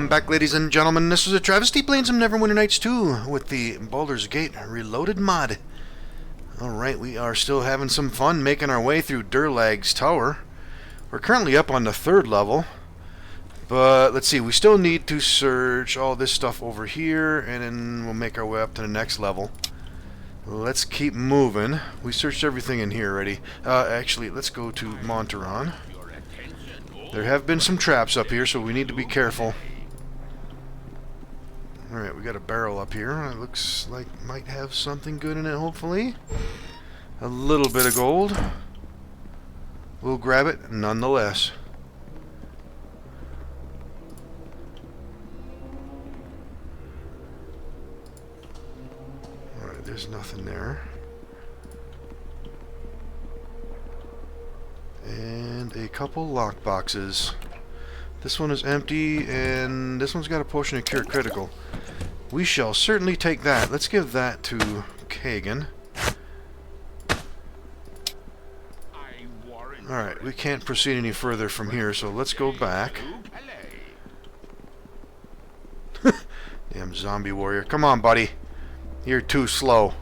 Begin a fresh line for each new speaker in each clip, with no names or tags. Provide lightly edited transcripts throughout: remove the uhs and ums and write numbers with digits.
Welcome back, ladies and gentlemen. This is AhTravesty playing some Neverwinter Nights 2 with the Baldur's Gate Reloaded mod. Alright, we are still having some fun making our way through Durlag's tower. We're currently up on the 3rd level. But let's see, we still need to search all this stuff over here, and then we'll make our way up to the next level. Let's keep moving. We searched everything in here already. Actually, let's go to Monteron. There have been some traps up here, so we need to be careful. Alright, we got a barrel up here. It looks like it might have something good in it, hopefully. A little bit of gold. We'll grab it nonetheless. Alright, there's nothing there. And a couple lock boxes. This one is empty, and this one's got a potion of cure critical. We shall certainly take that. Let's give that to Kagan. Alright, we can't proceed any further from here, so let's go back. Damn zombie warrior. Come on, buddy. You're too slow.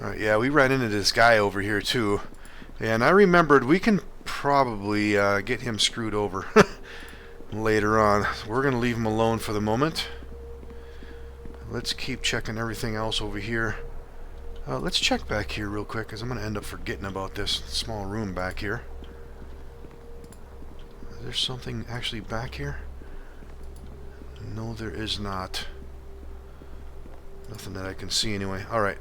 Alright, yeah, we ran into this guy over here too. And I remembered we can probably get him screwed over later on. So we're going to leave him alone for the moment. Let's keep checking everything else over here. Let's check back here real quick, because I'm going to end up forgetting about this small room back here. Is there something actually back here? No, there is not. Nothing that I can see anyway. Alright.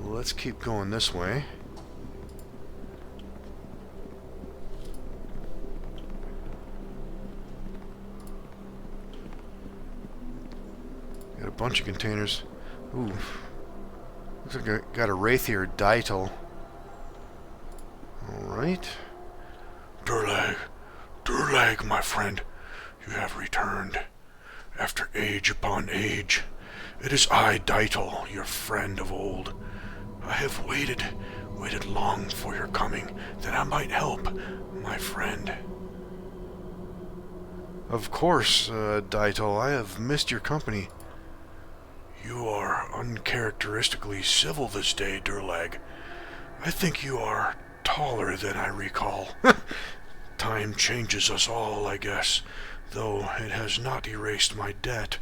Let's keep going this way. Got a bunch of containers. Ooh. Looks like I got a wraith here, Dytel. Alright. Durlag, my friend. You have returned. After age upon age. It is I, Dytel, your friend of old. I have waited long for your coming, that I might help, my friend. Of course, Dytel, I have missed your company. You are uncharacteristically civil this day, Durlag. I think you are taller than I recall. Time changes us all, I guess, though it has not erased my debt.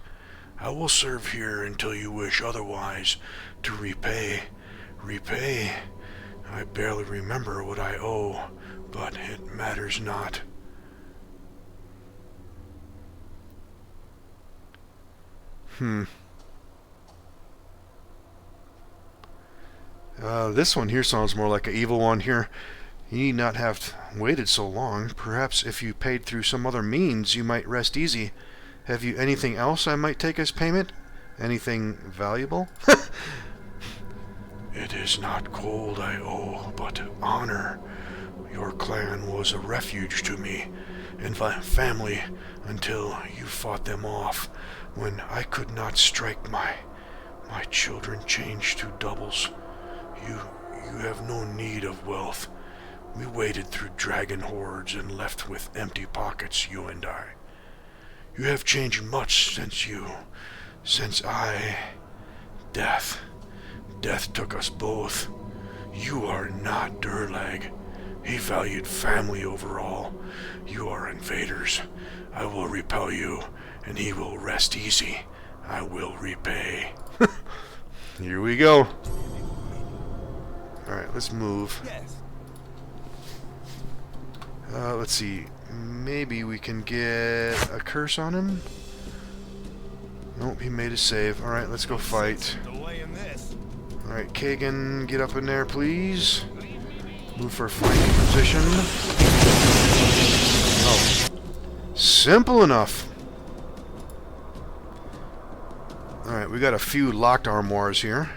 I will serve here until you wish otherwise. To repay. I barely remember what I owe, but it matters not. This one here sounds more like an evil one here. You need not have waited so long. Perhaps if you paid through some other means, you might rest easy. Have you anything else I might take as payment? Anything valuable? It is not gold I owe, but honor. Your clan was a refuge to me and my family until you fought them off. When I could not strike, my children changed to doubles. You have no need of wealth. We waded through dragon hordes and left with empty pockets, you and I. You have changed much since I... Death took us both. You are not Durlag. He valued family over all. You are invaders. I will repel you, and he will rest easy. I will repay. Here we go. Alright, let's move. Let's see. Maybe we can get a curse on him? Nope, he made a save. Alright, let's go fight. Alright, Kagan, get up in there, please. Move for a fighting position. Oh. Simple enough. Alright, we got a few locked armoires here.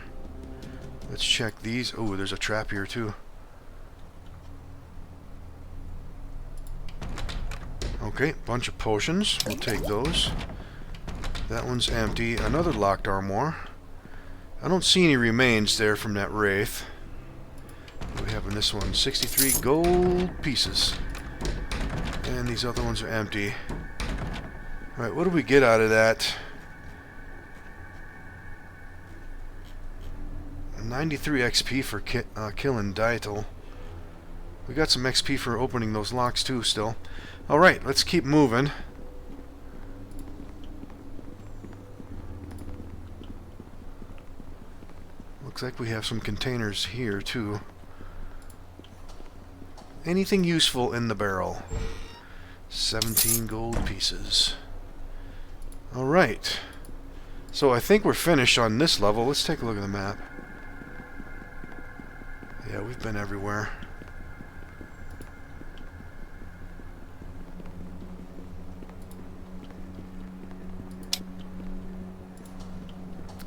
Let's check these. Oh, there's a trap here, too. Okay, bunch of potions. We'll take those. That one's empty. Another locked armoire. I don't see any remains there from that wraith. We have open this one. 63 gold pieces. And these other ones are empty. Alright, what do we get out of that? 93 XP for killing Dietel. We got some XP for opening those locks too still. Alright, let's keep moving. Looks like we have some containers here too. Anything useful in the barrel? 17 gold pieces. Alright. So I think we're finished on this level. Let's take a look at the map. Yeah, we've been everywhere.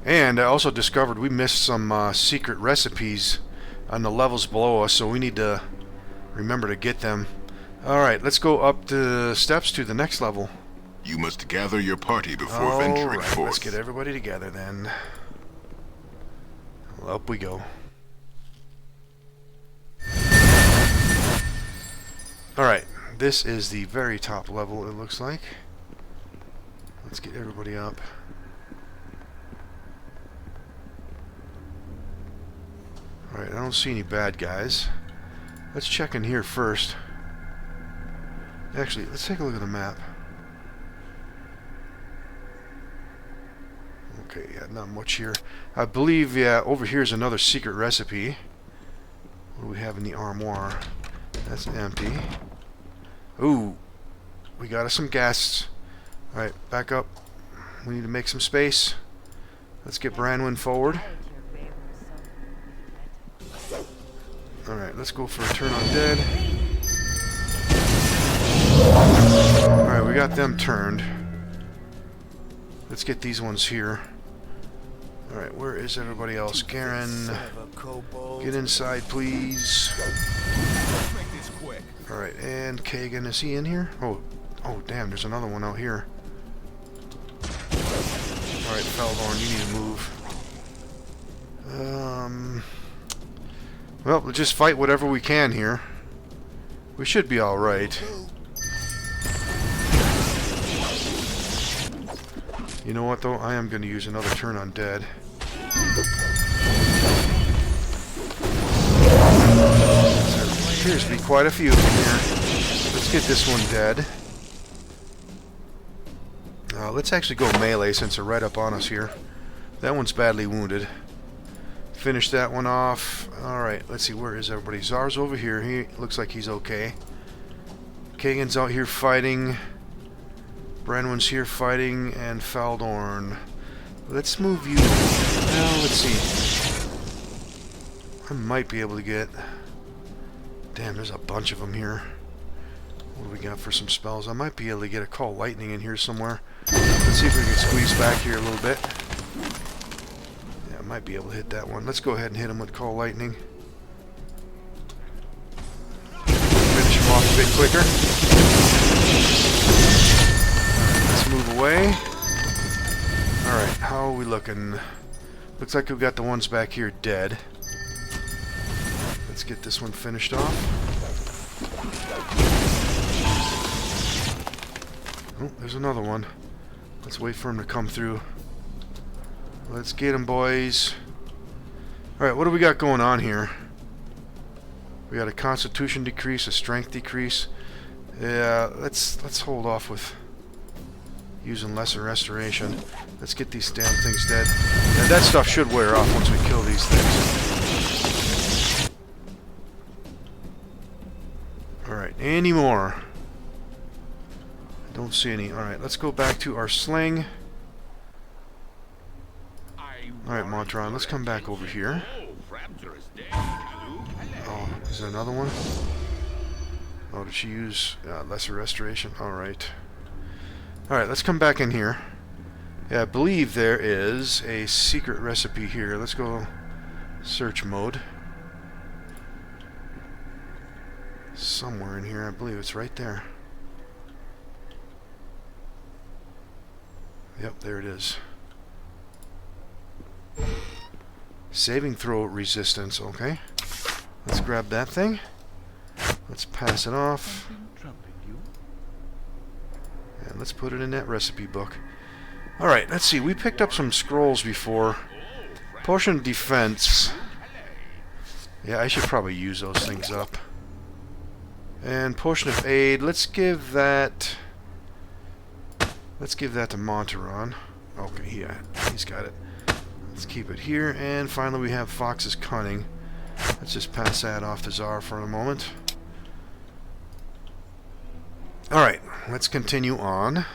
And I also discovered we missed some secret recipes on the levels below us, so we need to remember to get them. Alright, let's go up the steps to the next level.
You must gather your party before venturing forth.
Let's get everybody together then. Well, up we go. Alright, this is the very top level, it looks like. Let's get everybody up. Alright, I don't see any bad guys. Let's check in here first. Actually, let's take a look at the map. Okay, yeah, not much here. I believe, yeah, over here is another secret recipe. What do we have in the armoire? That's empty. Ooh, we got us some guests. Alright, back up. We need to make some space. Let's get Branwyn forward. Alright, let's go for a turn on dead. Alright, we got them turned. Let's get these ones here. Alright, where is everybody else? Garen, get inside, please. Alright, and Kagan, is he in here? Oh, damn, there's another one out here. Alright, Feldorn, you need to move. Well, we'll just fight whatever we can here. We should be alright. You know what, though? I am going to use another turn on dead. There appears to be quite a few in here. Let's get this one dead. Let's actually go melee since they're right up on us here. That one's badly wounded. Finish that one off. Alright, let's see, where is everybody? Czar's over here. He looks like he's okay. Kagan's out here fighting. Branwyn's here fighting, and Feldorn. Let's move you. Well, let's see. I might be able to get... Damn, there's a bunch of them here. What do we got for some spells? I might be able to get a Call Lightning in here somewhere. Let's see if we can squeeze back here a little bit. Yeah, I might be able to hit that one. Let's go ahead and hit him with Call Lightning. Finish him off a bit quicker. Let's move away. Alright, how are we looking? Looks like we've got the ones back here dead. Let's get this one finished off. Oh, there's another one. Let's wait for him to come through. Let's get him, boys. Alright, what do we got going on here? We got a constitution decrease, a strength decrease. Yeah, let's hold off with using lesser restoration. Let's get these damn things dead. And that stuff should wear off once we kill these things. Alright, any more? Don't see any. Alright, let's go back to our sling. Alright, Montron, let's come back over here. Oh, is there another one? Oh, did she use lesser restoration? Alright. Alright, let's come back in here. Yeah, I believe there is a secret recipe here. Let's go search mode. Somewhere in here, I believe it's right there. Yep, there it is. Saving throw resistance, okay. Let's grab that thing. Let's pass it off. And let's put it in that recipe book. Alright, let's see. We picked up some scrolls before. Potion of defense. Yeah, I should probably use those things up. And potion of aid. Let's give that to Monteron. Okay, yeah, he's got it. Let's keep it here. And finally we have Fox's Cunning. Let's just pass that off to Czar for a moment. Alright, let's continue on.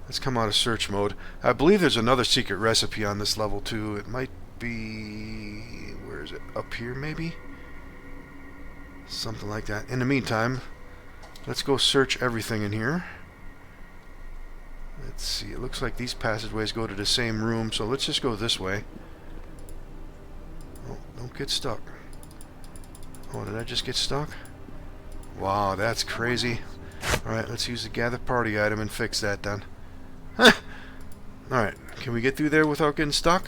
Let's come out of search mode. I believe there's another secret recipe on this level too. It might be... where is it? Up here maybe? Something like that. In the meantime, let's go search everything in here. Let's see. It looks like these passageways go to the same room, so let's just go this way. Oh, don't get stuck. Oh, did I just get stuck? Wow, that's crazy. Alright, let's use the gather party item and fix that then. Alright, can we get through there without getting stuck?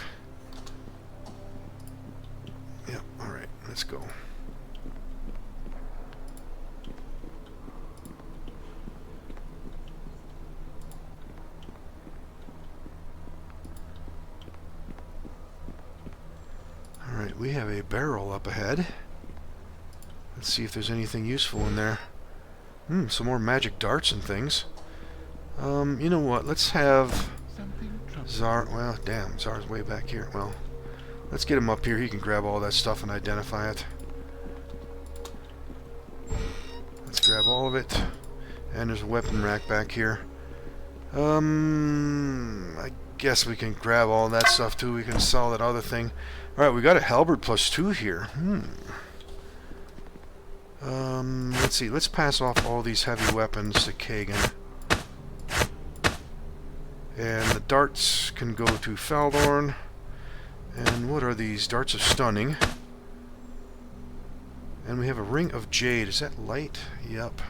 Yep, alright, let's go. Alright, we have a barrel up ahead. Let's see if there's anything useful in there. Some more magic darts and things. You know what? Let's have Czar. Well, damn, Czar's way back here. Well, let's get him up here. He can grab all that stuff and identify it. Let's grab all of it. And there's a weapon rack back here. I guess we can grab all that stuff too. We can sell that other thing. Alright, we got a halberd +2 here. Let's see. Let's pass off all these heavy weapons to Kagan. And the darts can go to Faldorn. And what are these? Darts of Stunning. And we have a Ring of Jade. Is that light? Yep.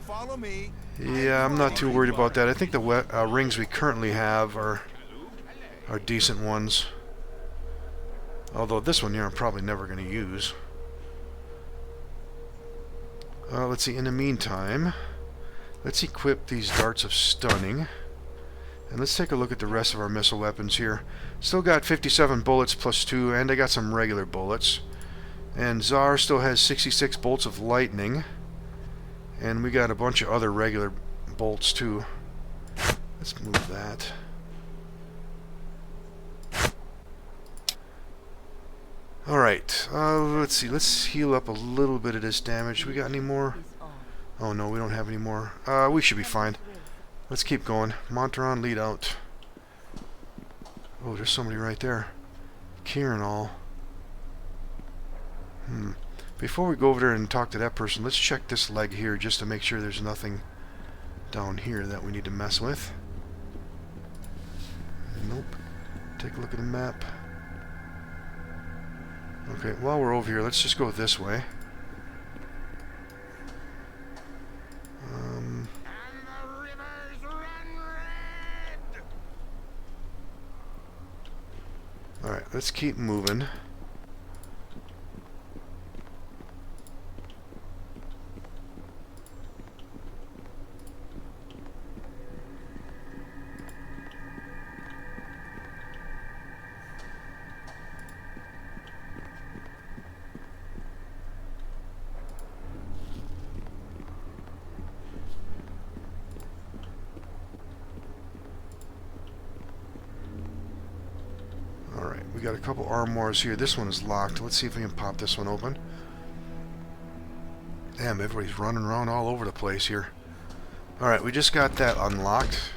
Follow me.
Yeah, I'm not too worried about that. I think the rings we currently have are decent ones. Although this one here I'm probably never going to use. Let's see, in the meantime, let's equip these Darts of Stunning. And let's take a look at the rest of our missile weapons here. Still got 57 bullets +2, and I got some regular bullets. And Czar still has 66 bolts of lightning. And we got a bunch of other regular bolts too. Let's move that. Alright, let's see, let's heal up a little bit of this damage. We got any more? Oh no, we don't have any more. We should be fine. Let's keep going. Monteron, lead out. Oh, there's somebody right there. Kieran all. Before we go over there and talk to that person, let's check this leg here just to make sure there's nothing down here that we need to mess with. Nope. Take a look at the map. Okay, while we're over here, let's just go this way. Alright, let's keep moving. We got a couple armoires here. This one is locked. Let's see if we can pop this one open. Damn, everybody's running around all over the place here. Alright, we just got that unlocked.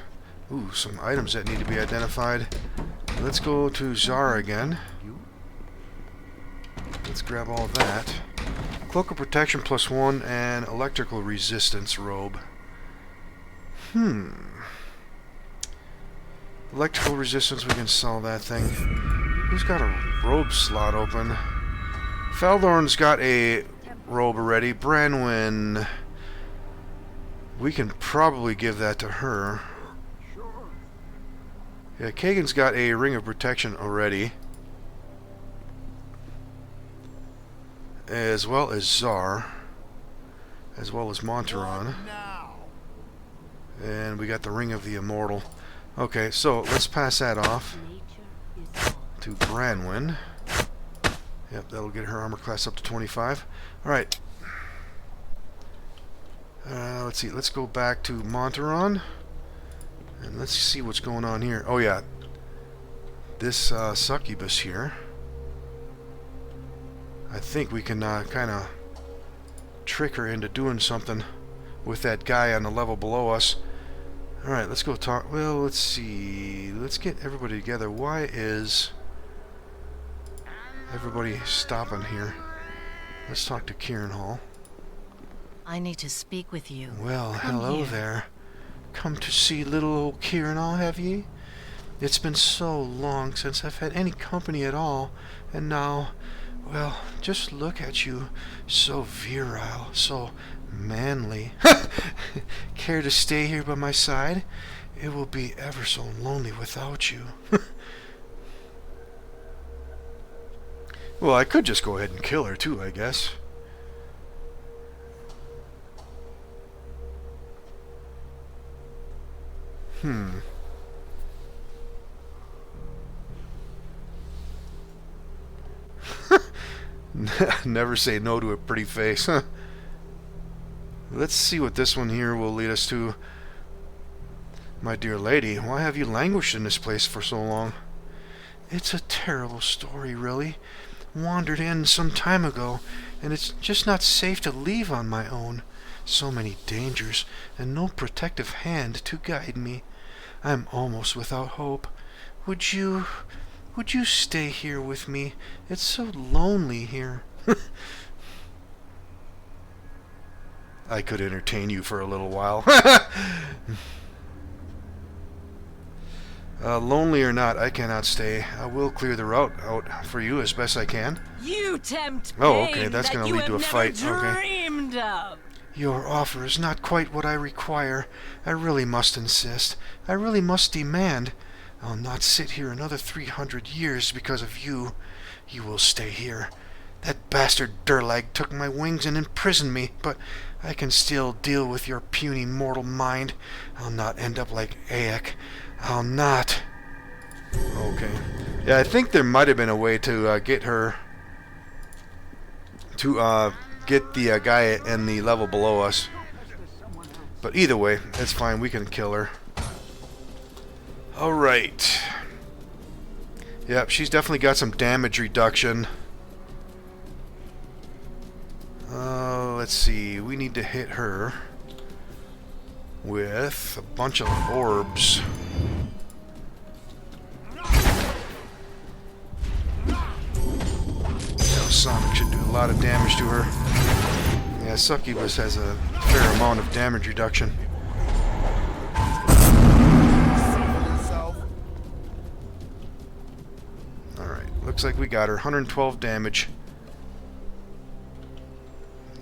Ooh, some items that need to be identified. Let's go to Czar again. Let's grab all that. Cloak of Protection +1 and Electrical Resistance robe. Electrical Resistance, we can sell that thing. Who's got a robe slot open? Faldorn's got a robe already. Branwyn, we can probably give that to her. Yeah, Kagan's got a Ring of Protection already. as well as Tsar, as well as Monteron. And we got the Ring of the Immortal. Okay, so let's pass that off to Branwen. Yep, that'll get her armor class up to 25. Alright. Let's see, let's go back to Monteron. And let's see what's going on here. Oh yeah, this succubus here. I think we can kind of trick her into doing something with that guy on the level below us. Alright, let's go talk. Well, let's see. Let's get everybody together. Why is everybody stopping here? Let's talk to Kieran Hall.
I need to speak with you.
Well,
Come
hello
here.
there. Come to see little old Kieran Hall, have ye? It's been so long since I've had any company at all, and now, well, just look at you. So virile, so manly. Care to stay here by my side? It will be ever so lonely without you. Well, I could just go ahead and kill her too, I guess. Never say no to a pretty face. Let's see what this one here will lead us to. My dear lady, why have you languished in this place for so long? It's a terrible story, really. Wandered in some time ago, and it's just not safe to leave on my own. So many dangers, and no protective hand to guide me. I'm almost without hope. Would you stay here with me? It's so lonely here. I could entertain you for a little while. Lonely or not, I cannot stay. I will clear the route out for you as best I can.
You tempt
Oh, okay,
pain
that's
that
gonna
you
lead to a
have
fight.
never
Okay.
dreamed of.
Your offer is not quite what I require. I really must insist. I really must demand. I'll not sit here another 300 years because of you. You will stay here. That bastard Durlag took my wings and imprisoned me, but I can still deal with your puny mortal mind. I'll not end up like Aek. I'll not. Okay. Yeah, I think there might have been a way to get her to get the guy in the level below us. But either way, it's fine. We can kill her. Alright. Yep, she's definitely got some damage reduction. Let's see. We need to hit her with a bunch of orbs. Sonic should do a lot of damage to her. Yeah, Succubus has a fair amount of damage reduction. Alright, looks like we got her. 112 damage.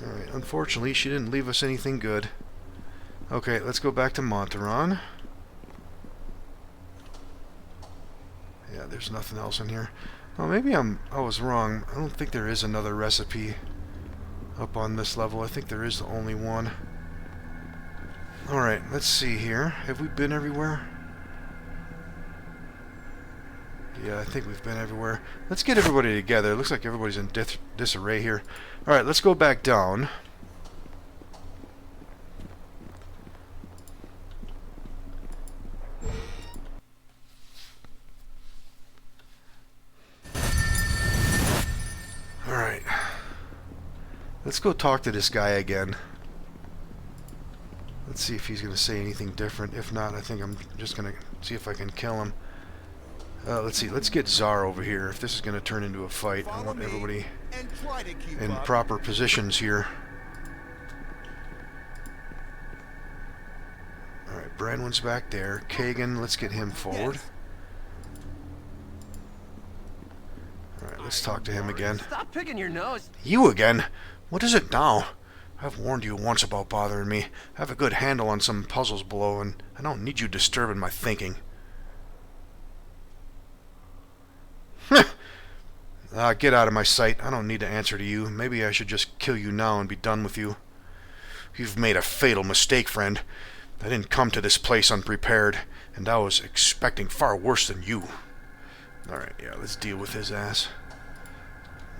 Alright, unfortunately she didn't leave us anything good. Okay, let's go back to Monteron. Yeah, there's nothing else in here. Well, maybe I was wrong. I don't think there is another recipe up on this level. I think there is the only one. Alright, let's see here. Have we been everywhere? Yeah, I think we've been everywhere. Let's get everybody together. It looks like everybody's in disarray here. Alright, let's go back down. Alright. Let's go talk to this guy again. Let's see if he's going to say anything different. If not, I think I'm just going to see if I can kill him. Let's see. Let's get Tsar over here. If this is going to turn into a fight, I want everybody in proper positions here. Alright, Branwen's back there. Kagan, let's get him forward. Alright, let's talk to him again.
Stop picking your nose.
You again? What is it now? I've warned you once about bothering me. I have a good handle on some puzzles below, and I don't need you disturbing my thinking. Get out of my sight. I don't need to answer to you. Maybe I should just kill you now and be done with you. You've made a fatal mistake, friend. I didn't come to this place unprepared, and I was expecting far worse than you. Alright, yeah, let's deal with his ass.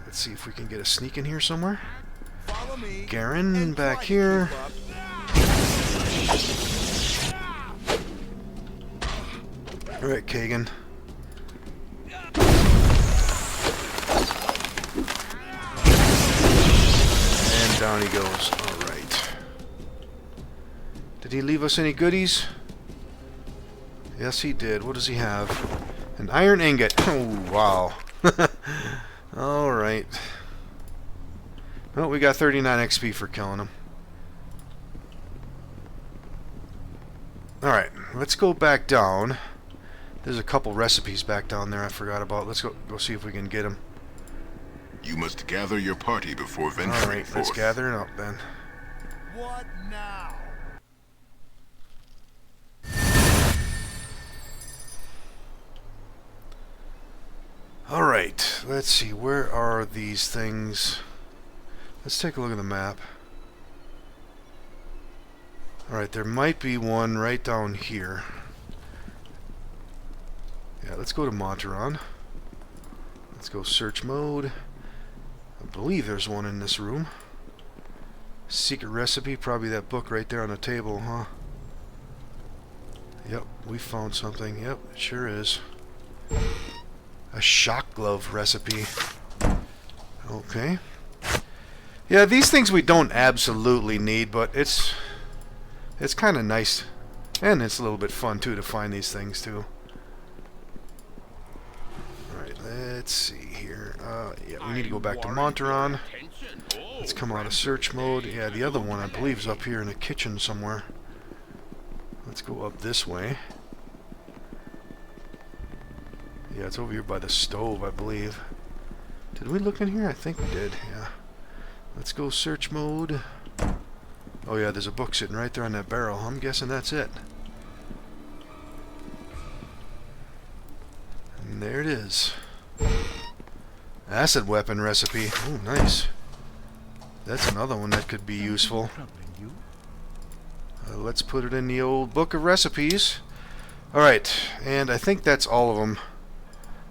Let's see if we can get a sneak in here somewhere. Garen, back here. Alright, Kagan. And down he goes. Alright. Did he leave us any goodies? Yes, he did. What does he have? An iron ingot. Oh, wow. Alright. Well, we got 39 XP for killing him. Alright, let's go back down. There's a couple recipes back down there I forgot about. Let's go see if we can get them.
You must gather your party before venturing
Alright,
forth.
let's gather it up then.
What now?
Alright, let's see. Where are these things? Let's take a look at the map. Alright, there might be one right down here. Yeah, let's go to Monteron. Let's go search mode. I believe there's one in this room. Secret recipe, probably that book right there on the table, huh? Yep, we found something. Yep, it sure is. A shock glove recipe. Okay. Yeah, these things we don't absolutely need, but it's kind of nice. And it's a little bit fun, too, to find these things, too. Alright, let's see here. Yeah, we need to go back to Monteron. Let's come out of search mode. Yeah, the other one, I believe, is up here in the kitchen somewhere. Let's go up this way. Yeah, it's over here by the stove, I believe. Did we look in here? I think we did, yeah. Let's go search mode. Oh yeah, there's a book sitting right there on that barrel. I'm guessing that's it. And there it is. Acid weapon recipe. Oh, nice. That's another one that could be useful. Let's put it in the old book of recipes. Alright, and I think that's all of them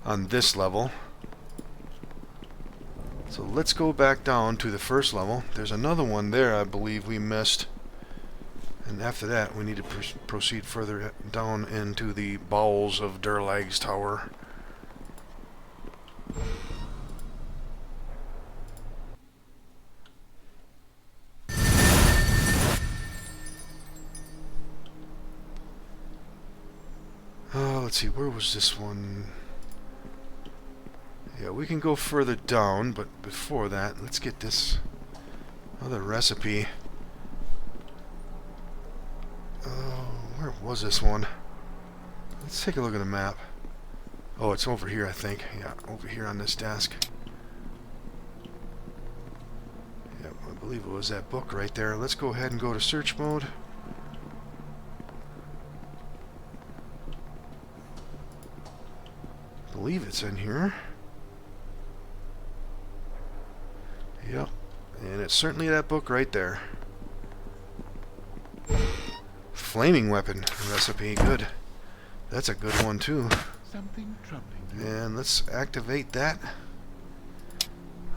on this level. So let's go back down to the first level. There's another one there I believe we missed. And after that we need to proceed further down into the bowels of Durlag's tower. Let's see, where was this one? Yeah, we can go further down, but before that, let's get this other recipe. Oh, where was this one? Let's take a look at the map. Oh, it's over here, I think. Yeah, over here on this desk. Yeah, I believe it was that book right there. Let's go ahead and go to search mode. I believe it's in here. Yep, and it's certainly that book right there. Flaming weapon recipe, good. That's a good one too.
Something troubling you.
And let's activate that.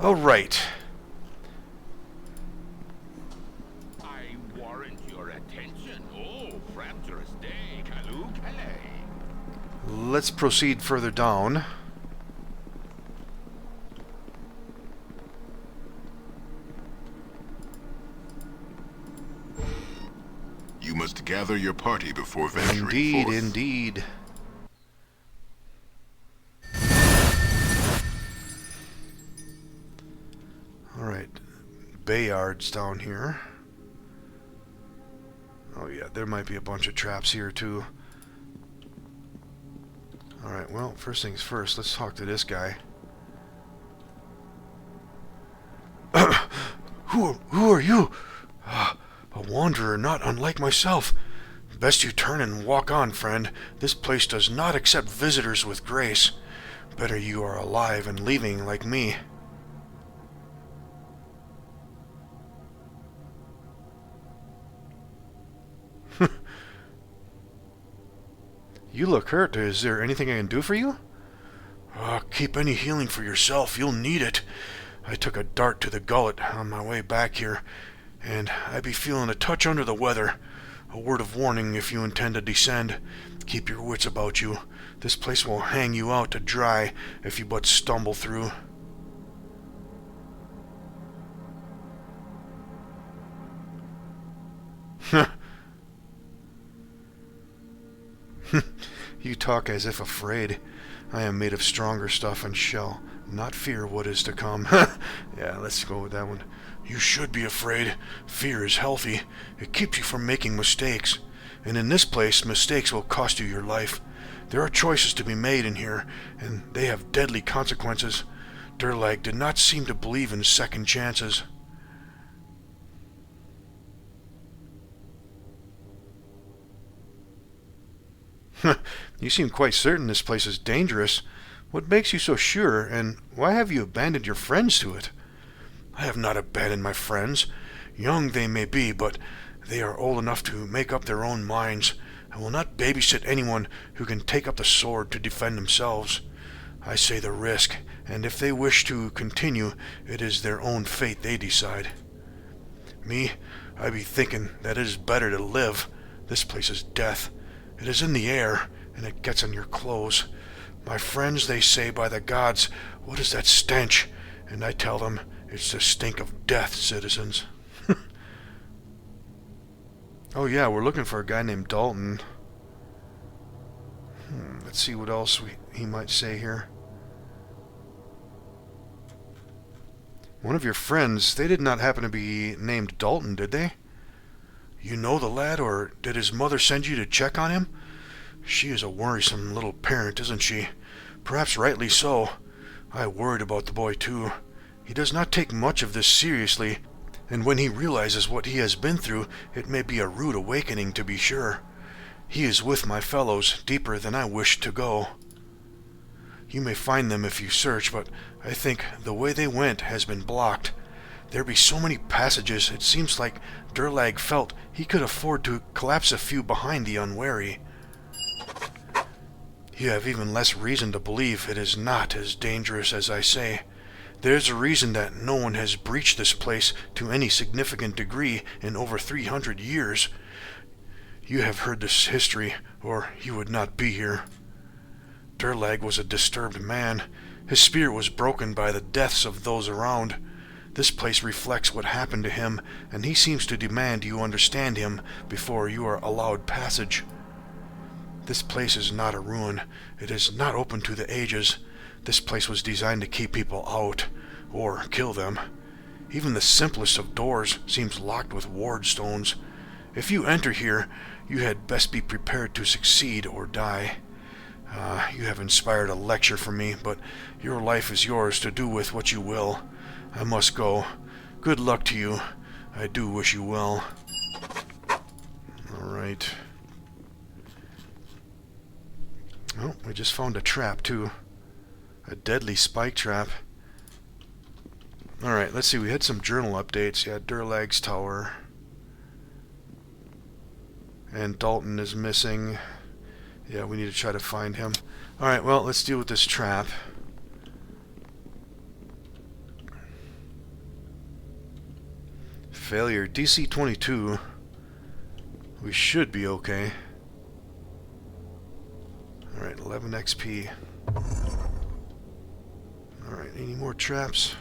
Alright.
I warrant your attention. Oh, frabjous day, Kalu Calais.
Let's proceed further down.
You must gather your party before venturing
Indeed,
forth.
indeed. Alright. Bayards down here. Oh yeah, there might be a bunch of traps here too. Alright, well, first things first, let's talk to this guy. Who are you? A wanderer not unlike myself. Best you turn and walk on, friend. This place does not accept visitors with grace. Better you are alive and leaving like me. You look hurt. Is there anything I can do for you? Keep any healing for yourself. You'll need it. I took a dart to the gullet on my way back here, and I be feeling a touch under the weather. A word of warning if you intend to descend. Keep your wits about you. This place will hang you out to dry if you but stumble through. You talk as if afraid. I am made of stronger stuff and shall not fear what is to come. Yeah, let's go with that one. You should be afraid. Fear is healthy. It keeps you from making mistakes. And in this place, mistakes will cost you your life. There are choices to be made in here, and they have deadly consequences. Durlag did not seem to believe in second chances. You seem quite certain this place is dangerous. What makes you so sure, and why have you abandoned your friends to it? I have not abandoned my friends. Young they may be, but they are old enough to make up their own minds. I will not babysit anyone who can take up the sword to defend themselves. I say the risk, and if they wish to continue, it is their own fate they decide. Me, I be thinking that it is better to live. This place is death. It is in the air, and it gets on your clothes. My friends, they say, by the gods, what is that stench? And I tell them, it's the stink of death, citizens. Oh yeah, we're looking for a guy named Dalton. Let's see what else he might say here. One of your friends, they did not happen to be named Dalton, did they? You know the lad, or did his mother send you to check on him? She is a worrisome little parent, isn't she? Perhaps rightly so. I worried about the boy, too. He does not take much of this seriously, and when he realizes what he has been through, it may be a rude awakening, to be sure. He is with my fellows, deeper than I wish to go. You may find them if you search, but I think the way they went has been blocked. There be so many passages, it seems like Durlag felt he could afford to collapse a few behind the unwary. You have even less reason to believe it is not as dangerous as I say. There's a reason that no one has breached this place to any significant degree in over 300 years. You have heard this history, or you would not be here. Durlag was a disturbed man. His spirit was broken by the deaths of those around. This place reflects what happened to him, and he seems to demand you understand him before you are allowed passage. This place is not a ruin. It is not open to the ages. This place was designed to keep people out, or kill them. Even the simplest of doors seems locked with ward stones. If you enter here, you had best be prepared to succeed or die. You have inspired a lecture for me, but your life is yours to do with what you will. I must go. Good luck to you. I do wish you well. Alright. Oh, we just found a trap, too. A deadly spike trap. Alright, let's see. We had some journal updates. Yeah, Durlag's tower. And Dalton is missing. Yeah, we need to try to find him. Alright, well, let's deal with this trap. Failure. DC 22. We should be okay. Alright, 11 XP. Alright, any more traps?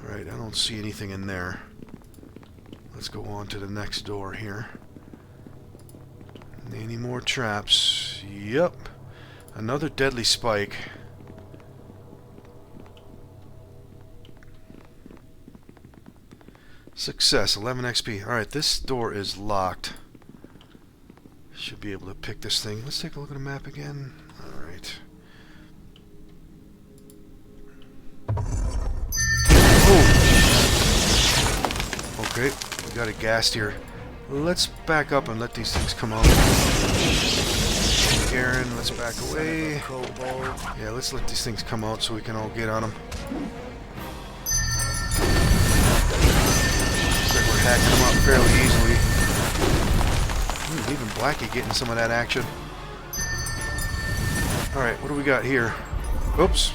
Alright, I don't see anything in there. Let's go on to the next door here. Any more traps? Yep. Another deadly spike. Success, 11 XP. Alright, this door is locked. Should be able to pick this thing. Let's take a look at the map again. Alright. Oh! Okay, we got a ghast here. Let's back up and let these things come out. Garen, let's back away. Yeah, let's let these things come out so we can all get on them. Looks like we're hacking them up fairly easily. Ooh, even Blackie getting some of that action. Alright, what do we got here? Oops.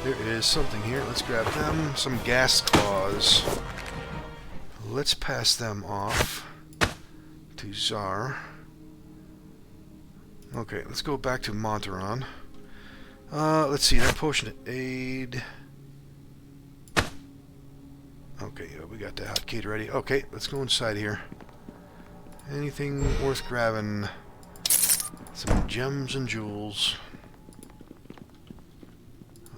There is something here. Let's grab them. Some gas claws. Let's pass them off to SOAR. Okay, let's go back to Monteron. Let's see, that potion of aid. Okay, yeah, we got the hotkey ready. Okay, let's go inside here. Anything worth grabbing? Some gems and jewels.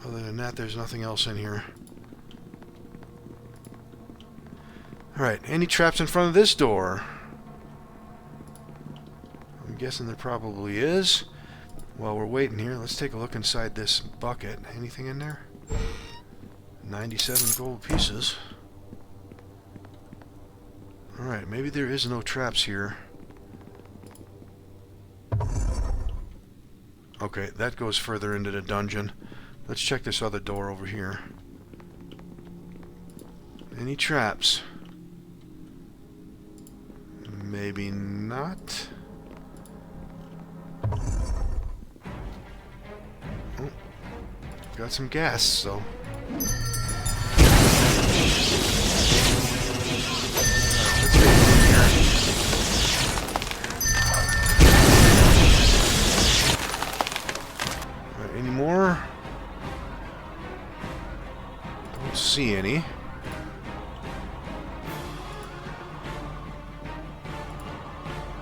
Other than that, there's nothing else in here. Alright, any traps in front of this door? I'm guessing there probably is. While we're waiting here, let's take a look inside this bucket. Anything in there? 97 gold pieces. Alright, maybe there is no traps here. Okay, that goes further into the dungeon. Let's check this other door over here. Any traps? Maybe not. Oh, got some gas, so. Let's get in here. Alright, any more? Don't see any.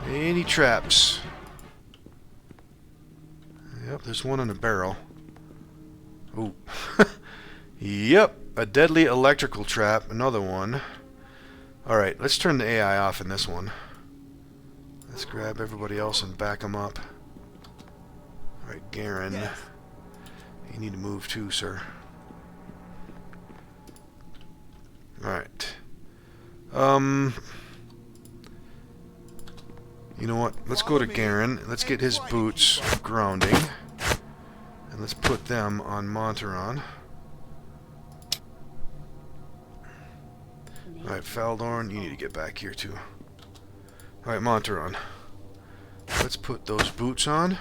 Any traps? Yep, there's one in a barrel. Ooh. Yep, a deadly electrical trap. Another one. Alright, let's turn the AI off in this one. Let's grab everybody else and back them up. Alright, Garen. You need to move too, sir. Alright. You know what? Let's go to Garen. Let's get his boots grounding. And let's put them on Monteron. Alright, Faldorn, you need to get back here too. Alright, Monteron. Let's put those boots on.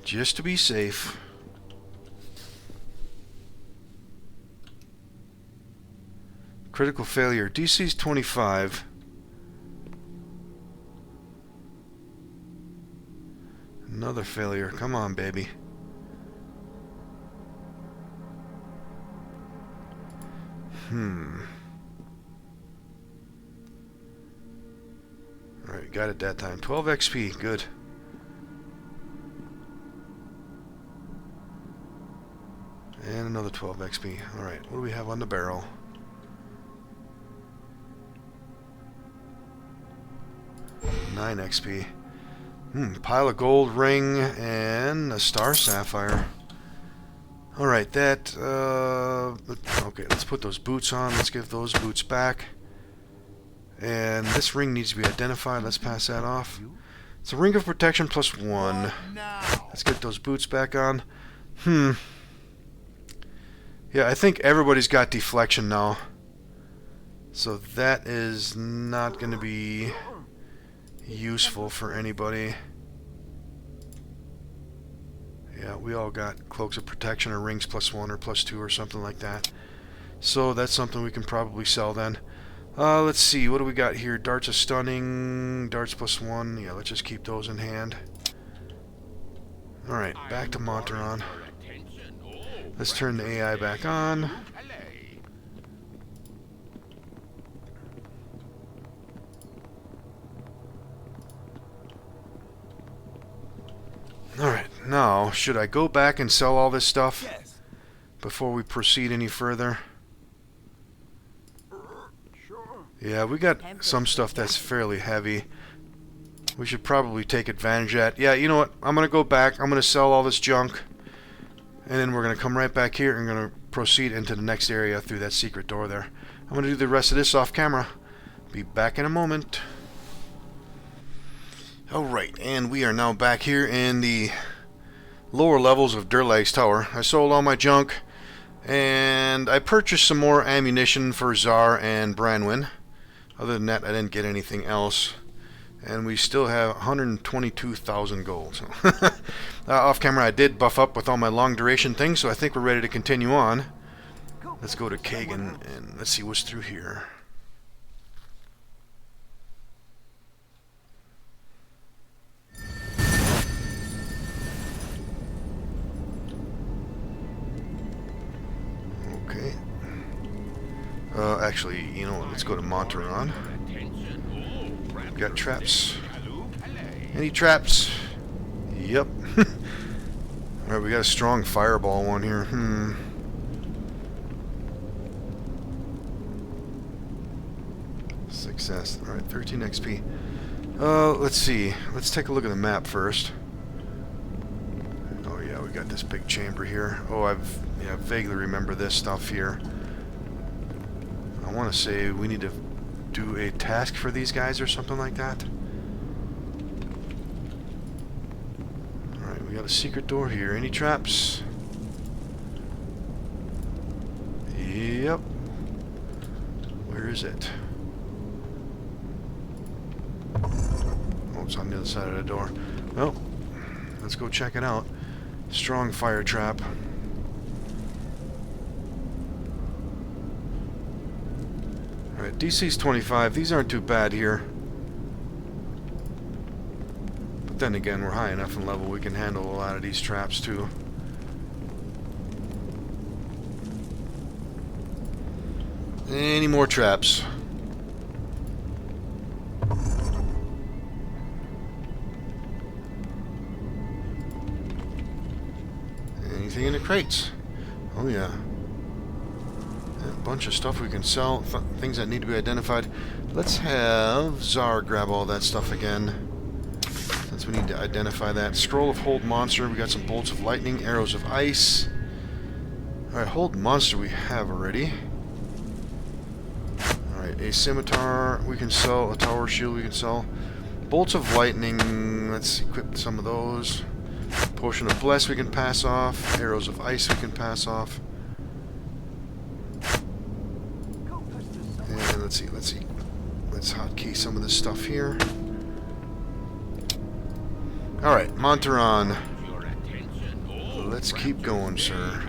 Just to be safe. Critical failure. DC's 25. Another failure. Come on, baby. Alright, got it that time. 12 XP. Good. And another 12 XP. Alright, what do we have on the barrel? Nine XP. Pile of gold ring and a star sapphire. Alright, that, okay, let's put those boots on. Let's give those boots back. And this ring needs to be identified. Let's pass that off. It's a ring of protection plus 1. Let's get those boots back on. Yeah, I think everybody's got deflection now. So that is not going to be useful for anybody. Yeah, we all got cloaks of protection or rings plus 1 or plus 2 or something like that. So that's something we can probably sell then. Let's see, what do we got here? Darts of stunning, darts plus 1. Yeah, let's just keep those in hand. Alright, back to Monteron. Let's turn the AI back on. Alright, now, should I go back and sell all this stuff before we proceed any further? Yeah, we got some stuff that's fairly heavy. We should probably take advantage of that. Yeah, you know what? I'm going to go back. I'm going to sell all this junk. And then we're going to come right back here and going to proceed into the next area through that secret door there. I'm going to do the rest of this off camera. Be back in a moment. Alright, and we are now back here in the lower levels of Durlag's tower. I sold all my junk, and I purchased some more ammunition for SOAR and Branwen. Other than that, I didn't get anything else. And we still have 122,000 gold. So off camera, I did buff up with all my long duration things, so I think we're ready to continue on. Let's go to Kagan and let's see what's through here. Okay. Actually, you know what? Let's go to Monteron. We got traps. Any traps? Yep. Alright, we got a strong fireball one here. Success. Alright, 13 XP. Let's see. Let's take a look at the map first. Oh yeah, we got this big chamber here. Oh, I vaguely remember this stuff here. I want to say we need to do a task for these guys or something like that. Alright, we got a secret door here. Any traps? Yep. Where is it? Oh, it's on the other side of the door. Well, let's go check it out. Strong fire trap. Alright, DC's 25. These aren't too bad here. But then again, we're high enough in level we can handle a lot of these traps too. Any more traps? Anything in the crates? Oh yeah. A bunch of stuff we can sell, things that need to be identified. Let's have SOAR grab all that stuff again, since we need to identify that. Scroll of Hold Monster, we got some bolts of lightning, arrows of ice. Alright, Hold Monster we have already. Alright, a scimitar we can sell, a tower shield we can sell. Bolts of lightning, let's equip some of those. Potion of Bless we can pass off, arrows of ice we can pass off. And let's see. Let's hotkey some of this stuff here. Alright, Monteron. Let's keep going, sir.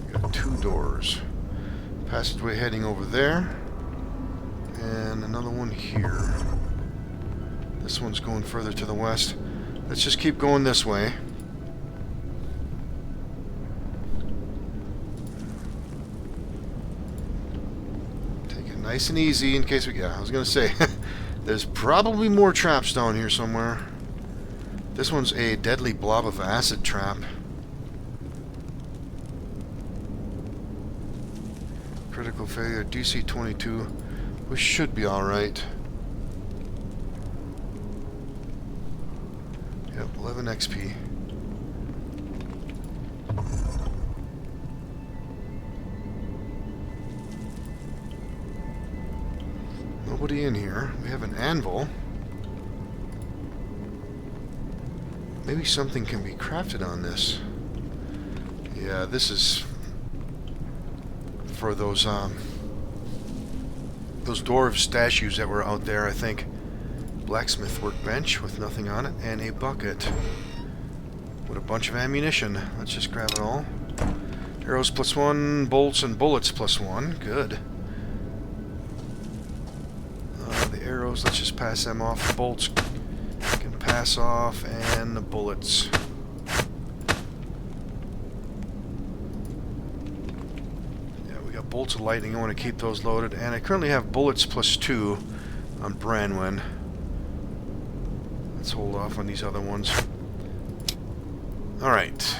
We got 2 doors. Passageway heading over there. And another one here. This one's going further to the west. Let's just keep going this way. Nice and easy in case we... Yeah, I was going to say, there's probably more traps down here somewhere. This one's a deadly blob of acid trap. Critical failure, DC 22. We should be alright. Yep, 11 XP. Nobody in here. We have an anvil. Maybe something can be crafted on this. Yeah, this is for those dwarf statues that were out there, I think. Blacksmith workbench with nothing on it, and a bucket with a bunch of ammunition. Let's just grab it all. Arrows +1, bolts and bullets +1. Good. The arrows, let's just pass them off. Bolts can pass off, and the bullets. Yeah, we got bolts of lightning. I want to keep those loaded, and I currently have bullets +2 on Branwen. Let's hold off on these other ones. Alright.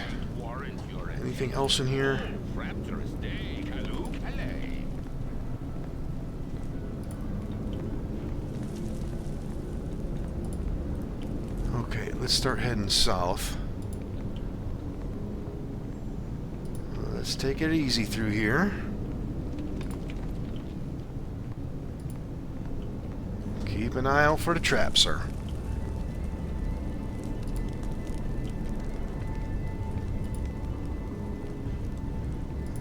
Anything else in here? Okay, let's start heading south. Let's take it easy through here. Keep an eye out for the trap, sir.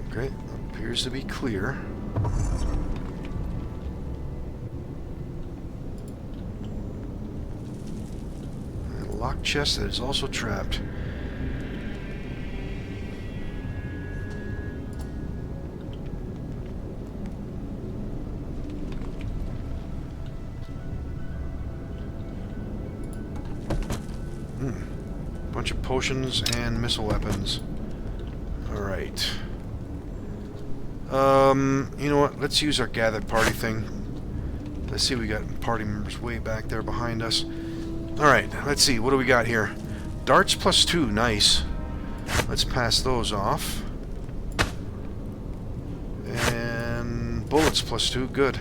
Okay, appears to be clear. And a locked chest that is also trapped. Bunch of potions and missile weapons. Alright. You know what? Let's use our gathered party thing. Let's see, we got party members way back there behind us. Alright, let's see. What do we got here? Darts +2. Nice. Let's pass those off. And bullets +2. Good.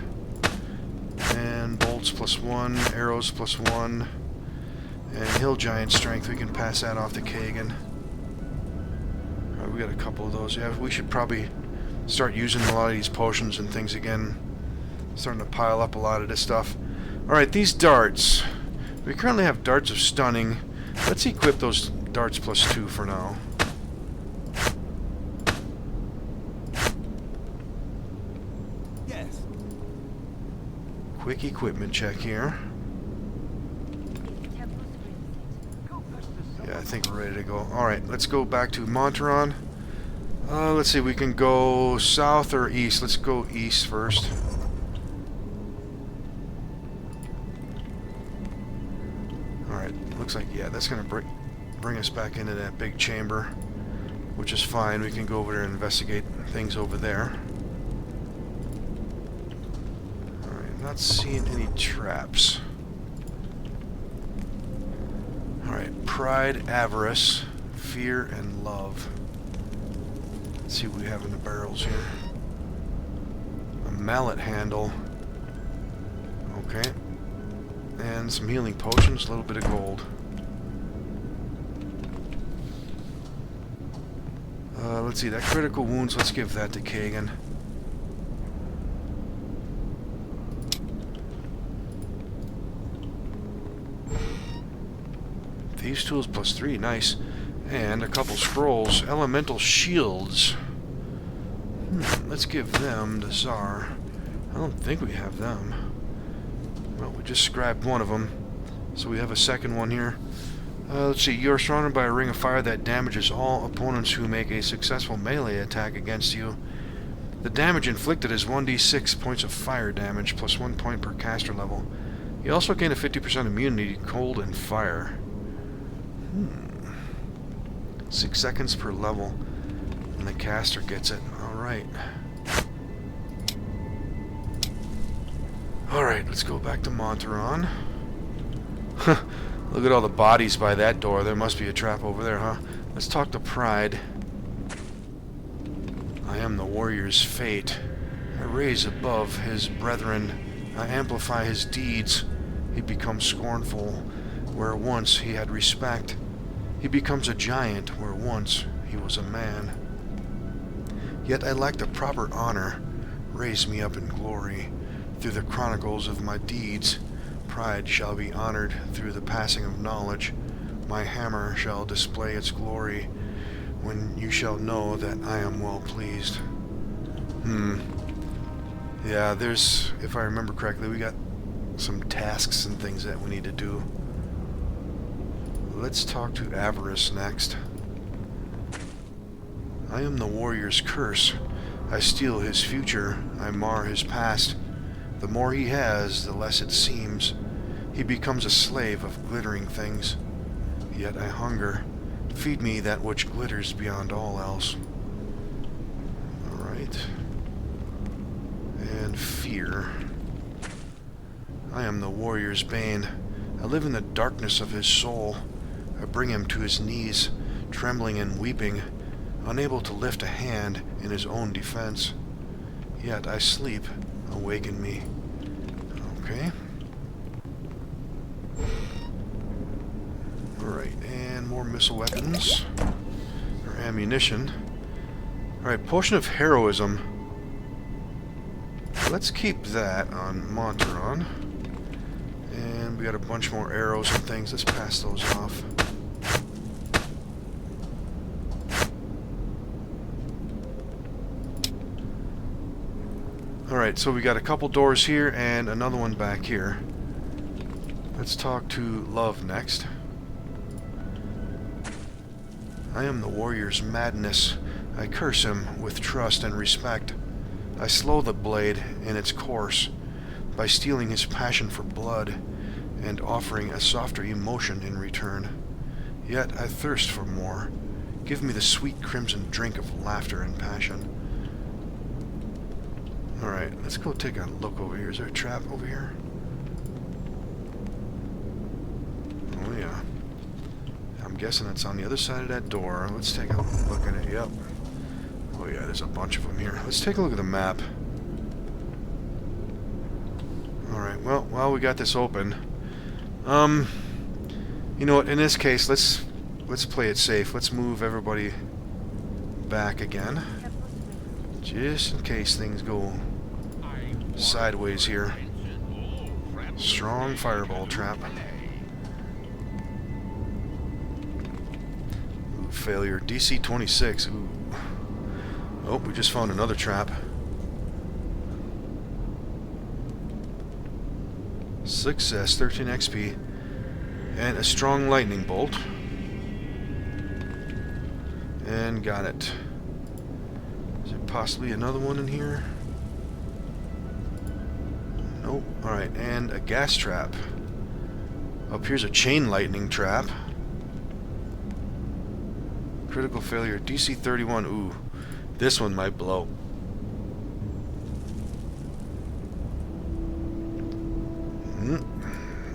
And bolts +1. Arrows +1. And hill giant strength, we can pass that off to Kagan. Alright, we got a couple of those. Yeah, we should probably start using a lot of these potions and things again. Starting to pile up a lot of this stuff. Alright, these darts. We currently have darts of stunning. Let's equip those darts +2 for now.
Yes.
Quick equipment check here. Yeah, I think we're ready to go. Alright, let's go back to Monteron. Let's see, we can go south or east. Let's go east first. Alright, looks like, yeah, that's going to bring us back into that big chamber, which is fine. We can go over there and investigate things over there. Alright, not seeing any traps. Alright, pride, avarice, fear, and love. Let's see what we have in the barrels here. A mallet handle. Okay. And some healing potions, a little bit of gold. Let's see, that critical wounds, let's give that to Kagan. Thieves' tools +3, nice. And a couple scrolls. Elemental shields. Let's give them to Czar. I don't think we have them. Well, we just grabbed one of them. So we have a second one here. Let's see. You are surrounded by a ring of fire that damages all opponents who make a successful melee attack against you. The damage inflicted is 1d6 points of fire damage, +1 point per caster level. You also gain a 50% immunity to cold and fire. 6 seconds per level, and the caster gets it. Alright. Alright, let's go back to Monteron. Look at all the bodies by that door. There must be a trap over there, huh? Let's talk to Pride. I am the warrior's fate. I raise above his brethren. I amplify his deeds. He becomes scornful where once he had respect. He becomes a giant where once he was a man. Yet I lack the proper honor. Raise me up in glory. Through the chronicles of my deeds, pride shall be honored through the passing of knowledge. My hammer shall display its glory when you shall know that I am well pleased. Yeah, there's, if I remember correctly, we got some tasks and things that we need to do. Let's talk to Avarice next. I am the warrior's curse. I steal his future. I mar his past. The more he has, the less it seems. He becomes a slave of glittering things. Yet I hunger. Feed me that which glitters beyond all else. Alright. And fear. I am the warrior's bane. I live in the darkness of his soul. I bring him to his knees, trembling and weeping, unable to lift a hand in his own defense. Yet I sleep. Awaken me. Okay. Alright, and more missile weapons. Or ammunition. Alright, Potion of Heroism. Let's keep that on Monteron. And we got a bunch more arrows and things. Let's pass those off. Alright, so we got a couple doors here and another one back here. Let's talk to Love next. I am the warrior's madness. I curse him with trust and respect. I slow the blade in its course by stealing his passion for blood and offering a softer emotion in return. Yet I thirst for more. Give me the sweet crimson drink of laughter and passion. Alright, let's go take a look over here. Is there a trap over here? Oh yeah. I'm guessing it's on the other side of that door. Let's take a look at it. Yep. Oh yeah, there's a bunch of them here. Let's take a look at the map. Alright, well, while we got this open, you know what, in this case, let's play it safe. Let's move everybody back again. Just in case things go sideways here. Strong fireball trap. Ooh, failure. DC 26. Ooh. Oh, we just found another trap. Success, 13 XP. And a strong lightning bolt. And got it. Is there possibly another one in here? Nope. Alright, and a gas trap. Up here's a chain lightning trap. Critical failure, DC 31. Ooh. This one might blow.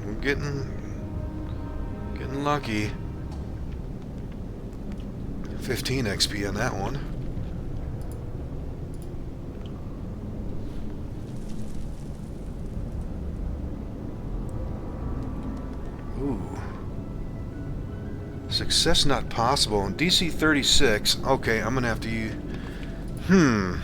We're getting lucky. 15 XP on that one. Ooh. Success not possible. DC 36. Okay, I'm gonna have to use... I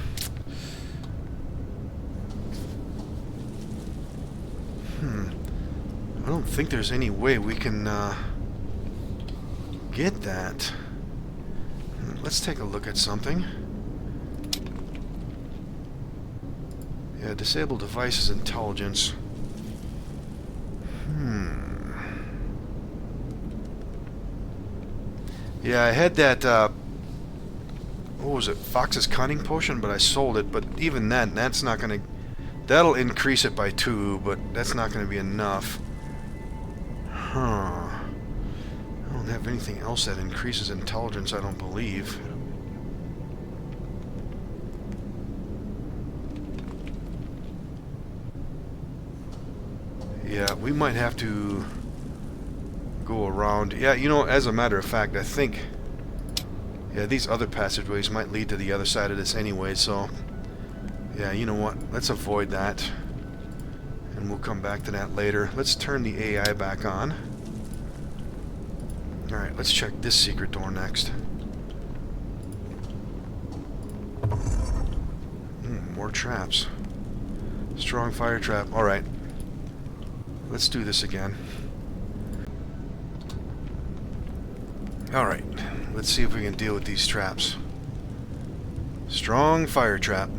don't think there's any way we can get that. Let's take a look at something. Yeah, disable devices intelligence. Yeah, I had that, what was it, Fox's Cunning Potion, but I sold it, but even then, that's not gonna... That'll increase it by 2, but that's not gonna be enough. Huh. I don't have anything else that increases intelligence, I don't believe. Yeah, we might have to go around. Yeah, you know, as a matter of fact, I think... Yeah, these other passageways might lead to the other side of this anyway, so... Yeah, you know what? Let's avoid that. And we'll come back to that later. Let's turn the AI back on. Alright, let's check this secret door next. More traps. Strong fire trap. Alright. Let's do this again. Alright. Let's see if we can deal with these traps. Strong fire trap.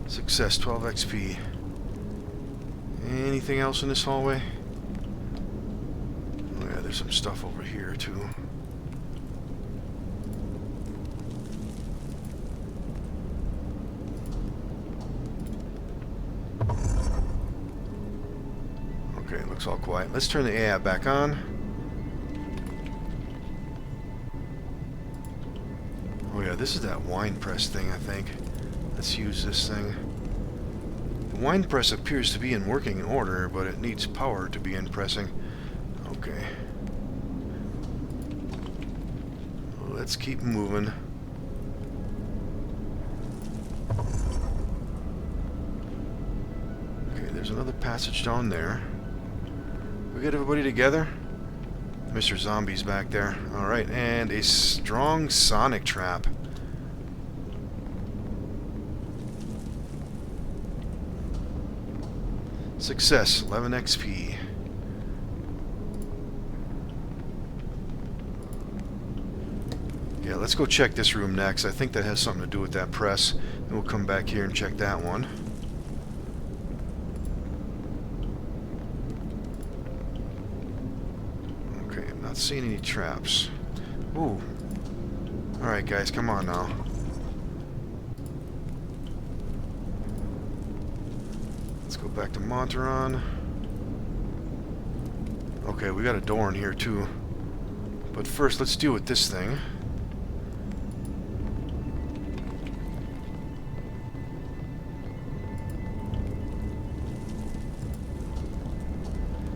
Success, 12 XP. Anything else in this hallway? Oh yeah, there's some stuff over here too. Okay, looks all quiet. Let's turn the AI back on. Oh yeah, this is that wine press thing, I think. Let's use this thing. The wine press appears to be in working order, but it needs power to begin pressing. Okay. Let's keep moving. Okay, there's another passage down there. We get everybody together? Mr. Zombie's back there. Alright, and a strong sonic trap. Success, 11 XP. Yeah, let's go check this room next. I think that has something to do with that press. And we'll come back here and check that one. Okay, I'm not seeing any traps. Ooh. Alright guys, come on now. Let's go back to Monteron. Okay, we got a door in here too. But first, let's deal with this thing.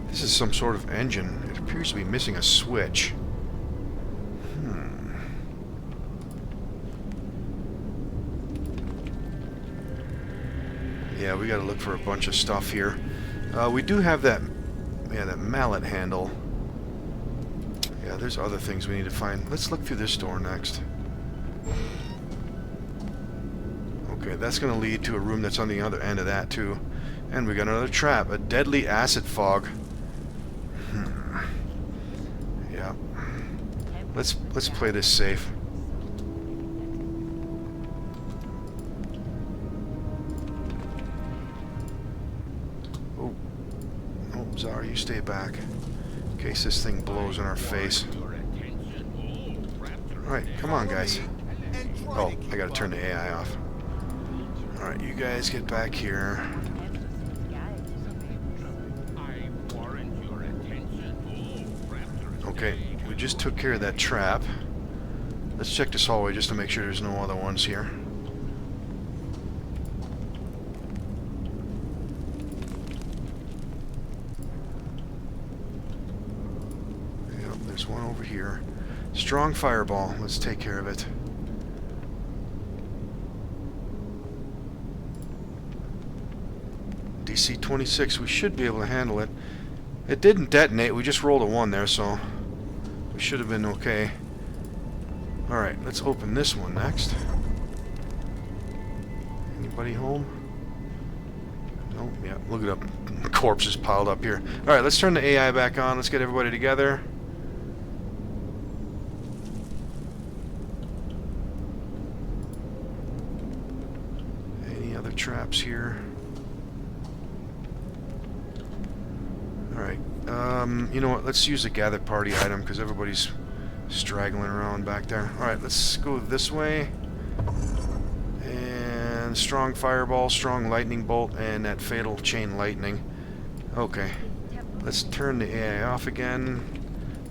This is some sort of engine. It appears to be missing a switch. Yeah, we gotta look for a bunch of stuff here. We do have that, yeah, that mallet handle. Yeah, there's other things we need to find. Let's look through this door next. Okay, that's gonna lead to a room that's on the other end of that too. And we got another trap, a deadly acid fog. Yeah. Let's play this safe. Oh, Zara, you stay back in case this thing blows in our face. Alright, come on guys. Oh, I gotta turn the AI off. Alright, you guys get back here. Okay, we just took care of that trap. Let's check this hallway just to make sure there's no other ones here. Yep, there's one over here. Strong fireball. Let's take care of it. DC 26. We should be able to handle it. It didn't detonate. We just rolled a 1 there, so we should have been okay. Alright, let's open this one next. Anybody home? Nope, yeah, look it up. Corpses piled up here. Alright, let's turn the AI back on. Let's get everybody together. Any other traps here? Alright, you know what, let's use a gather party item because everybody's straggling around back there. Alright, let's go this way. And strong fireball, strong lightning bolt, and that fatal chain lightning. Okay, let's turn the AI off again.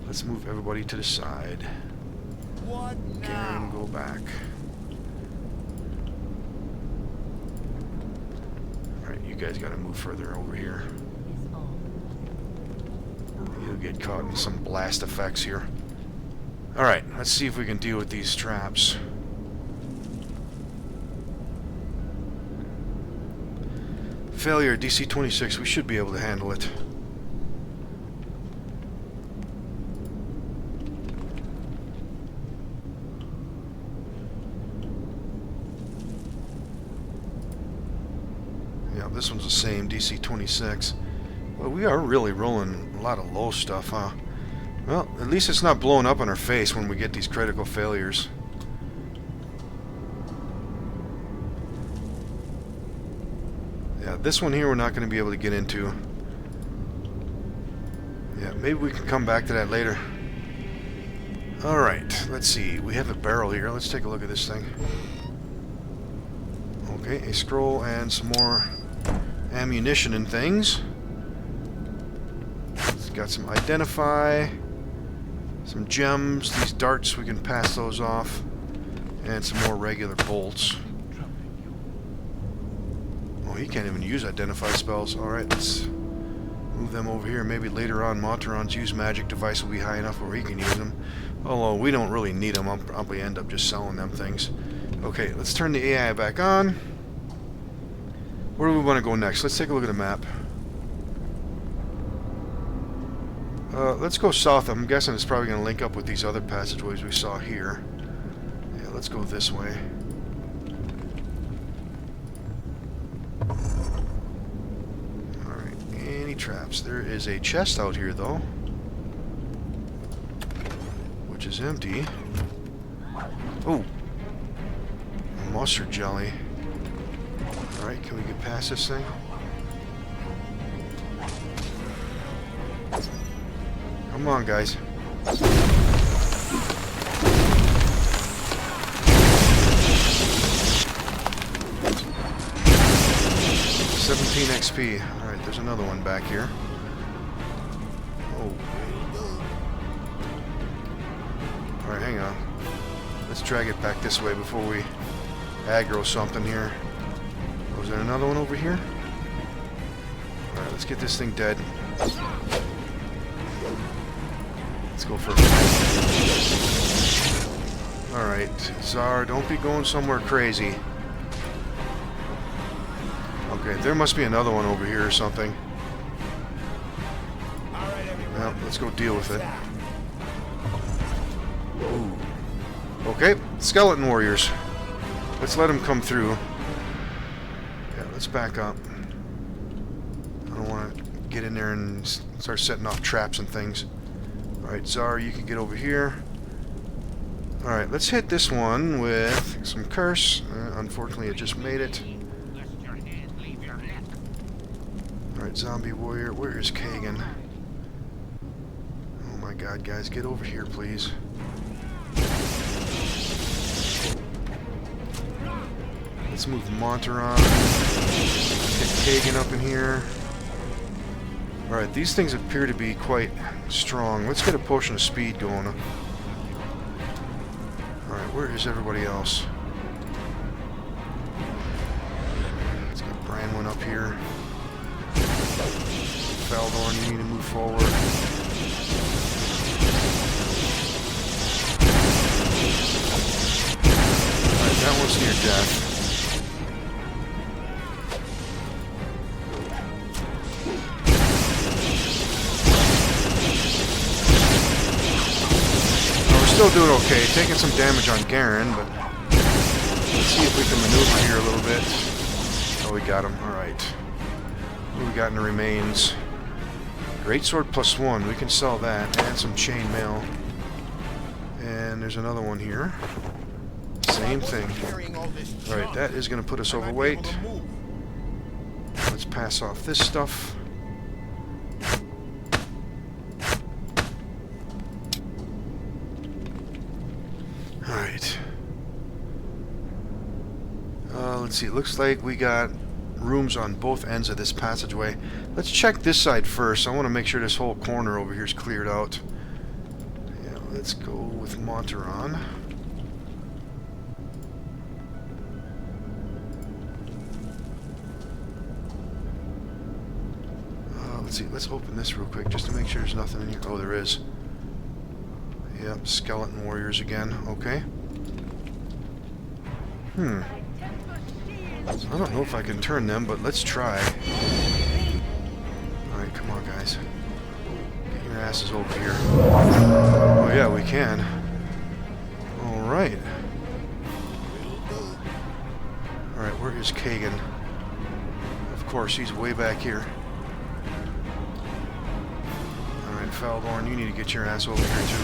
Let's move everybody to the side.
What now?
And go back. Alright, you guys gotta move further over here. You'll get caught in some blast effects here. Alright, let's see if we can deal with these traps. Failure, DC 26. We should be able to handle it. Yeah, this one's the same, DC 26. Well, we are really rolling a lot of low stuff, huh? Well, at least it's not blowing up in our face when we get these critical failures. Yeah, this one here we're not going to be able to get into. Yeah, maybe we can come back to that later. Alright, let's see. We have a barrel here. Let's take a look at this thing. Okay, a scroll and some more ammunition and things. It's got some identify, some gems, these darts, we can pass those off, and some more regular bolts. Oh, he can't even use identify spells. Alright, let's move them over here. Maybe later on Monteron's use magic device will be high enough where he can use them. Although we don't really need them, I'll probably end up just selling them things. Okay, let's turn the AI back on. Where do we want to go next? Let's take a look at the map. Let's go south. I'm guessing it's probably going to link up with these other passageways we saw here. Yeah, let's go this way. Alright, any traps? There is a chest out here, though, which is empty. Oh! Mustard jelly. Alright, can we get past this thing? Come on, guys. 17 XP. Alright, there's another one back here. Oh. Alright, hang on. Let's drag it back this way before we aggro something here. Oh, is there another one over here? Alright, let's get this thing dead. Let's go for it. Alright, SOAR, don't be going somewhere crazy. Okay, there must be another one over here or something. Well, let's go deal with it. Ooh. Okay, skeleton warriors. Let's let them come through. Yeah, let's back up. I don't want to get in there and start setting off traps and things. Alright, SOAR, you can get over here. Alright, let's hit this one with some curse. Unfortunately, it just made it. Alright, zombie warrior, where is Kagan? Oh my god, guys, get over here, please. Let's move Monteron. Get Kagan up in here. Alright, these things appear to be quite strong. Let's get a potion of speed going. Alright, where is everybody else? Let's get Branwyn up here. Baldur, you need to move forward. Alright, that one's near death. Still doing okay, taking some damage on Garen, but let's see if we can maneuver here a little bit. Oh, we got him. Alright. What do we got in the remains? Greatsword +1. We can sell that. And some chainmail. And there's another one here. Same thing. Alright, that is going to put us overweight. Let's pass off this stuff. Alright. Let's see. It looks like we got rooms on both ends of this passageway. Let's check this side first. I want to make sure this whole corner over here is cleared out. Yeah, let's go with Monteron. Let's see. Let's open this real quick just to make sure there's nothing in here. Oh, there is. Yep, skeleton warriors again. Okay. I don't know if I can turn them, but let's try. Alright, come on, guys. Get your asses over here. Oh, yeah, we can. Alright. Alright, where is Kagan? Of course, he's way back here. Alright, Faldorn, you need to get your ass over here, too.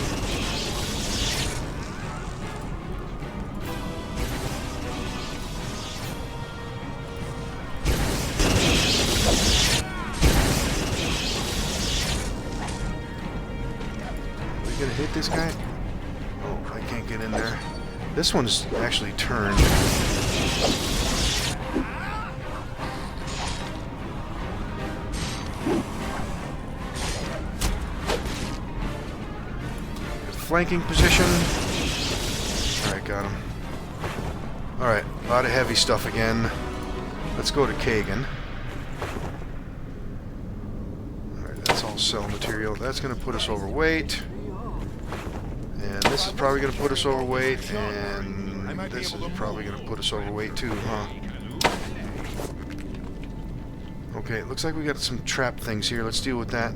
Gonna hit this guy? Oh, I can't get in there. This one's actually turned. Flanking position. Alright, got him. Alright, a lot of heavy stuff again. Let's go to Kagan. Alright, that's all cell material. That's gonna put us overweight. And this is probably going to put us overweight, and this is probably going to put us overweight too, huh? Okay, it looks like we got some trap things here. Let's deal with that.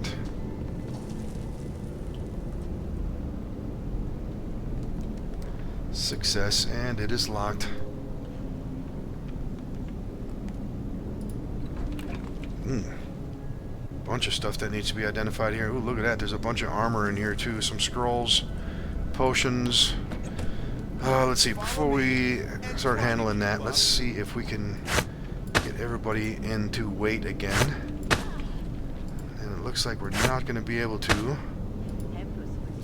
Success, and it is locked. Bunch of stuff that needs to be identified here. Ooh, look at that. There's a bunch of armor in here too. Some scrolls, potions. Let's see. Before we start handling that, let's see if we can get everybody into weight again. And it looks like we're not going to be able to.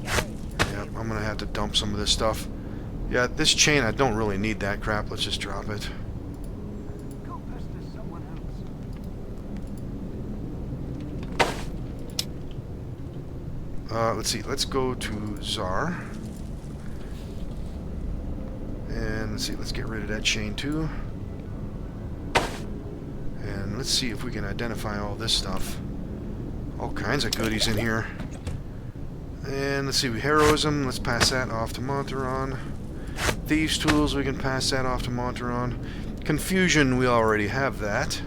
Yep, I'm going to have to dump some of this stuff. Yeah, this chain, I don't really need that crap. Let's just drop it. Let's see. Let's go to SOAR. And let's see. Let's get rid of that chain too. And let's see if we can identify all this stuff. All kinds of goodies in here. And let's see. Heroism. Let's pass that off to Monteron. Thieves' Tools. We can pass that off to Monteron. Confusion. We already have that.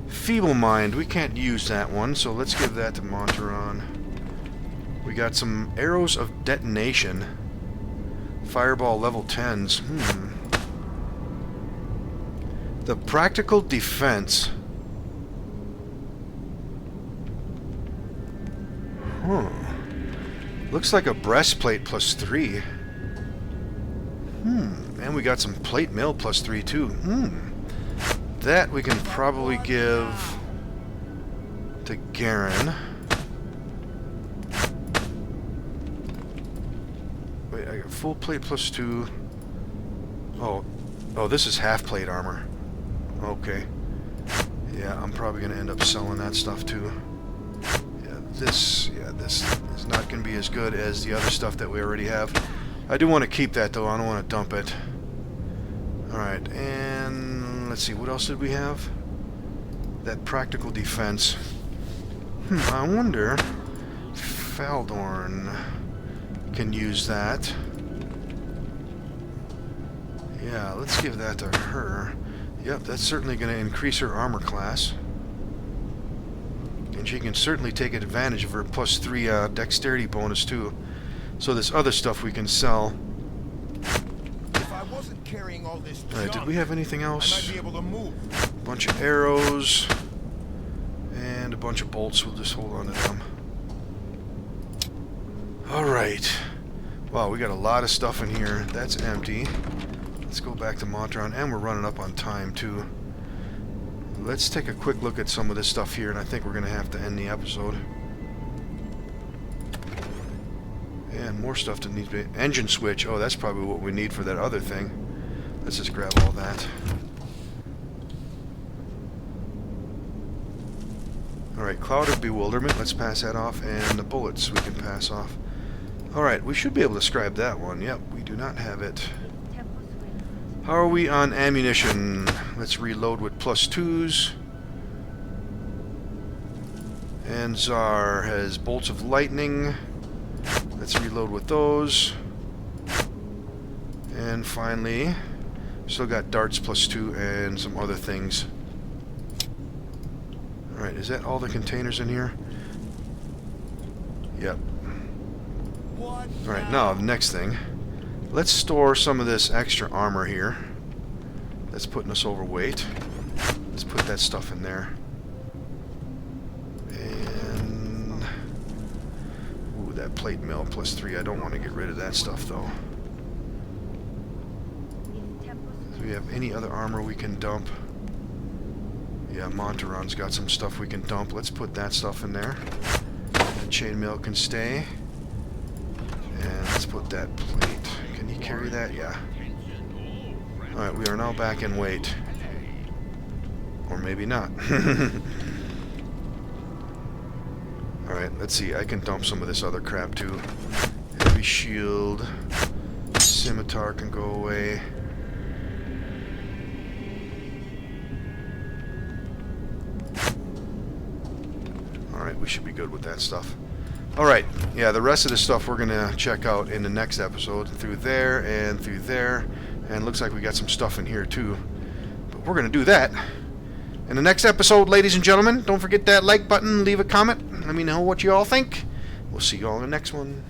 Feeble Mind. We can't use that one, so let's give that to Monteron. We got some arrows of detonation. Fireball level 10s. The practical defense. Looks like a breastplate plus 3. And we got some plate mail plus 3 too. That we can probably give to Garen. Wait, I got full plate plus 2. Oh, this is half plate armor. Okay. Yeah, I'm probably gonna end up selling that stuff too. This is not gonna be as good as the other stuff that we already have. I do want to keep that though. I don't want to dump it. All right, and let's see. What else did we have? That practical defense. I wonder if Faldorn can use that. Yeah, let's give that to her. Yep, that's certainly going to increase her armor class. And she can certainly take advantage of her plus 3 dexterity bonus too. So this other stuff we can sell.
If I wasn't carrying all this
Alright, did we have anything else?
I might be able to move.
A bunch of arrows. And a bunch of bolts. We'll just hold on to them. Alright. Wow, we got a lot of stuff in here. That's empty. Let's go back to Monteron. And we're running up on time too. Let's take a quick look at some of this stuff here, and I think we're going to have to end the episode. And more stuff that needs to be... Engine switch. Oh, that's probably what we need for that other thing. Let's just grab all that. Alright, Cloud of Bewilderment. Let's pass that off. And the bullets we can pass off. Alright, we should be able to scribe that one. Yep, we do not have it. How are we on ammunition? Let's reload with plus 2s. And Czar has bolts of lightning. Let's reload with those. And finally, still got darts plus 2 and some other things. Alright, is that all the containers in here? Yep. Alright, now the next thing. Let's store some of this extra armor here. That's putting us overweight. Let's put that stuff in there. And... ooh, that plate mail plus 3. I don't want to get rid of that stuff, though. Do we have any other armor we can dump? Yeah, Monteron's got some stuff we can dump. Let's put that stuff in there. The chainmail can stay. And let's put that plate. Can he carry that? Yeah. Alright, we are now back in weight. Or maybe not. Alright, let's see. I can dump some of this other crap too. Heavy shield. Scimitar can go away. Alright, we should be good with that stuff. Alright, yeah, the rest of the stuff we're going to check out in the next episode. Through there and through there. And looks like we got some stuff in here too. But we're going to do that in the next episode, ladies and gentlemen. Don't forget that like button, leave a comment. Let me know what you all think. We'll see you all in the next one.